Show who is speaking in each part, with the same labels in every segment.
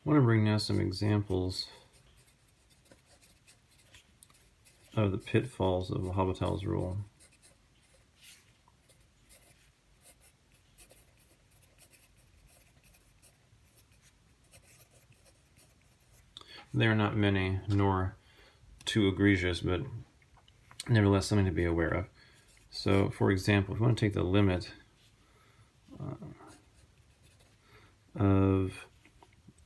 Speaker 1: I want to bring now some examples of the pitfalls of L'Hopital's rule. There are not many, nor too egregious, but nevertheless something to be aware of. So, for example, if we want to take the limit of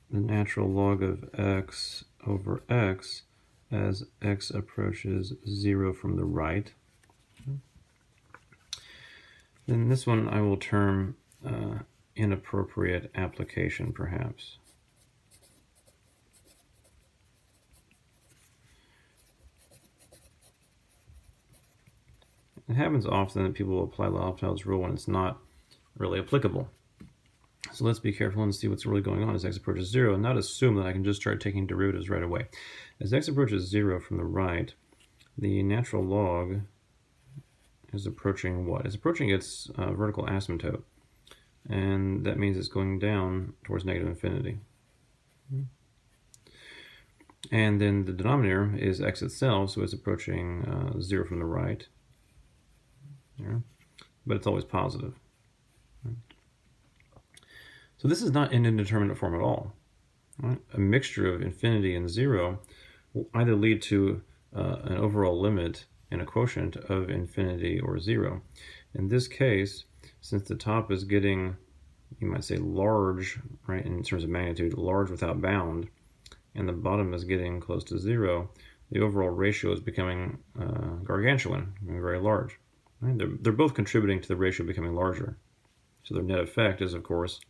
Speaker 1: the natural log of x over x as x approaches 0 from the right, then this one I will term inappropriate application, perhaps. It happens often that people will apply L'Hopital's rule when it's not really applicable. So let's be careful and see what's really going on as x approaches 0, and not assume that I can just start taking derivatives right away. As x approaches 0 from the right, the natural log is approaching what? It's approaching its vertical asymptote, and that means it's going down towards negative infinity. And then the denominator is x itself, so it's approaching 0 from the right. But it's always positive. So this is not an indeterminate form at all. Right? A mixture of infinity and 0 will either lead to an overall limit and a quotient of infinity or 0. In this case, since the top is getting, you might say, large, right, in terms of magnitude, large without bound, and the bottom is getting close to 0, the overall ratio is becoming gargantuan, very large. Right? They're both contributing to the ratio becoming larger. So their net effect is, of course,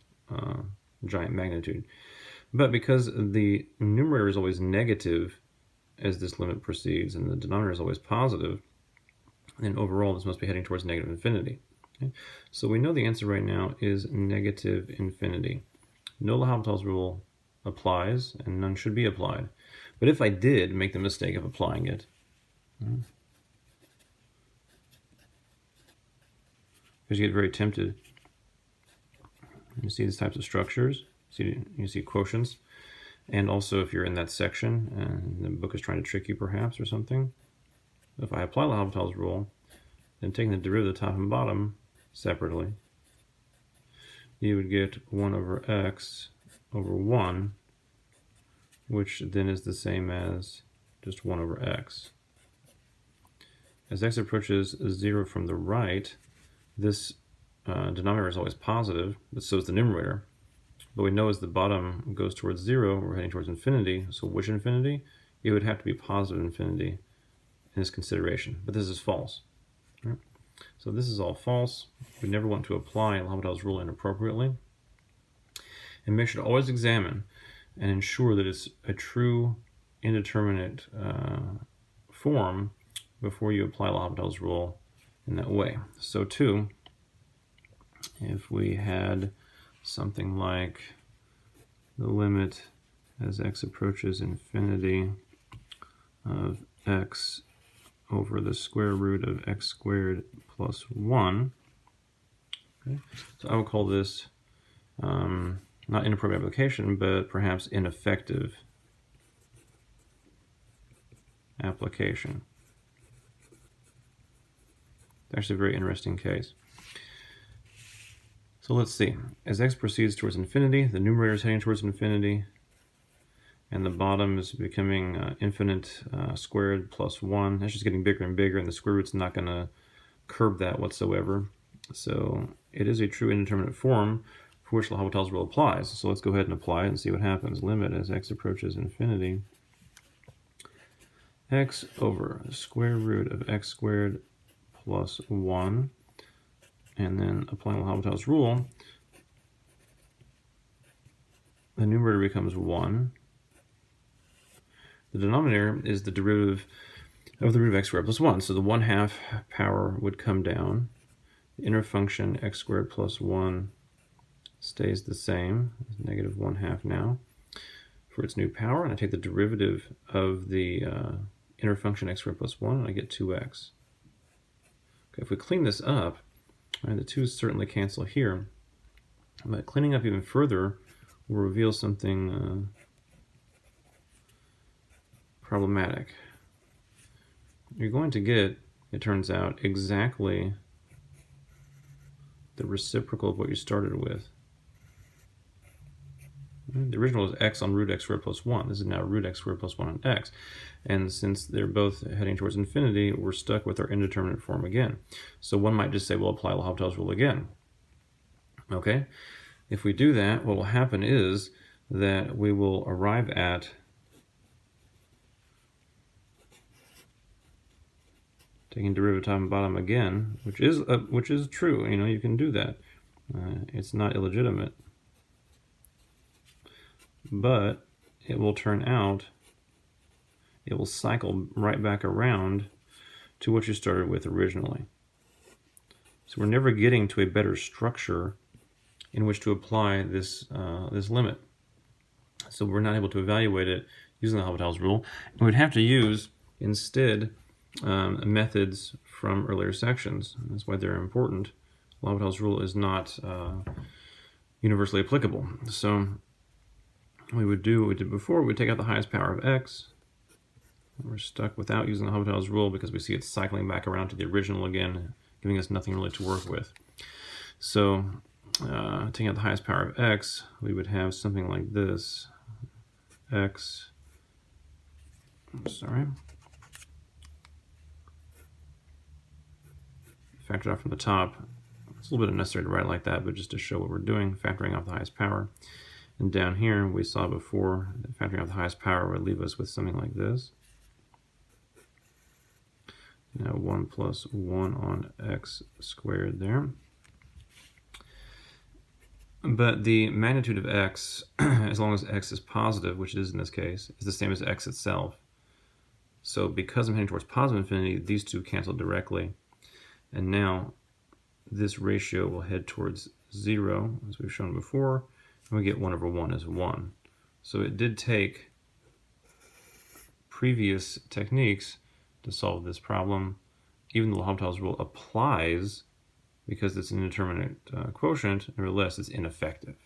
Speaker 1: giant magnitude. But because the numerator is always negative as this limit proceeds and the denominator is always positive, then overall this must be heading towards negative infinity. Okay? So we know the answer right now is negative infinity. No L'Hopital's rule applies and none should be applied. But if I did make the mistake of applying it, because you get very tempted. You see these types of structures, you see quotients, and also if you're in that section and the book is trying to trick you perhaps or something, if I apply L'Hopital's rule, then taking the derivative of the top and bottom separately, you would get 1 over x over 1, which then is the same as just 1 over x. As x approaches 0 from the right, this denominator is always positive, but so is the numerator. But we know as the bottom goes towards 0, we're heading towards infinity. So which infinity? It would have to be positive infinity in this consideration. But this is false. Right? So this is all false. We never want to apply L'Hopital's rule inappropriately. And we should always examine and ensure that it's a true indeterminate form before you apply L'Hopital's rule in that way. So too, if we had something like the limit as x approaches infinity of x over the square root of x squared plus 1, okay? So I will call this not inappropriate application, but perhaps ineffective application. It's actually a very interesting case. So let's see. As x proceeds towards infinity, the numerator is heading towards infinity, and the bottom is becoming infinite squared plus 1. That's just getting bigger and bigger, and the square root's not going to curb that whatsoever. So it is a true indeterminate form for which L'Hopital's rule applies. So let's go ahead and apply it and see what happens. Limit as x approaches infinity, x over the square root of x squared plus 1, and then applying L'Hopital's rule, the numerator becomes 1. The denominator is the derivative of the root of x squared plus 1. So the 1/2 power would come down. The inner function x squared plus 1 stays the same, it's negative 1/2 now for its new power. And I take the derivative of the inner function x squared plus 1, and I get 2x. Okay, if we clean this up, right, the 2's certainly cancel here, but cleaning up even further, will reveal something problematic. You're going to get, it turns out, exactly the reciprocal of what you started with. The original is x on root x squared plus 1. This is now root x squared plus 1 on x. And since they're both heading towards infinity, we're stuck with our indeterminate form again. So one might just say, well, apply L'Hopital's rule again. Okay? If we do that, what will happen is that we will arrive at taking derivative top and bottom again, which is true. You know, you can do that. It's not illegitimate. But it will turn out, it will cycle right back around to what you started with originally. So we're never getting to a better structure in which to apply this this limit. So we're not able to evaluate it using the L'Hopital's rule. And we'd have to use, instead, methods from earlier sections. And that's why they're important. L'Hopital's rule is not universally applicable. So we would do what we did before. We'd take out the highest power of x. We're stuck without using the L'Hopital's rule because we see it cycling back around to the original again, giving us nothing really to work with. So taking out the highest power of x, we would have something like this. X, sorry, factor out from the top. It's a little bit unnecessary to write it like that, but just to show what we're doing, factoring off the highest power. And down here, we saw before, that factoring out the highest power would leave us with something like this. Now 1 plus 1 on x squared there. But the magnitude of x, as long as x is positive, which it is in this case, is the same as x itself. So because I'm heading towards positive infinity, these two cancel directly. And now this ratio will head towards 0, as we've shown before, and we get 1 over 1 is 1. So it did take previous techniques to solve this problem. Even though L'Hopital's rule applies, because it's an indeterminate quotient, nevertheless it's ineffective.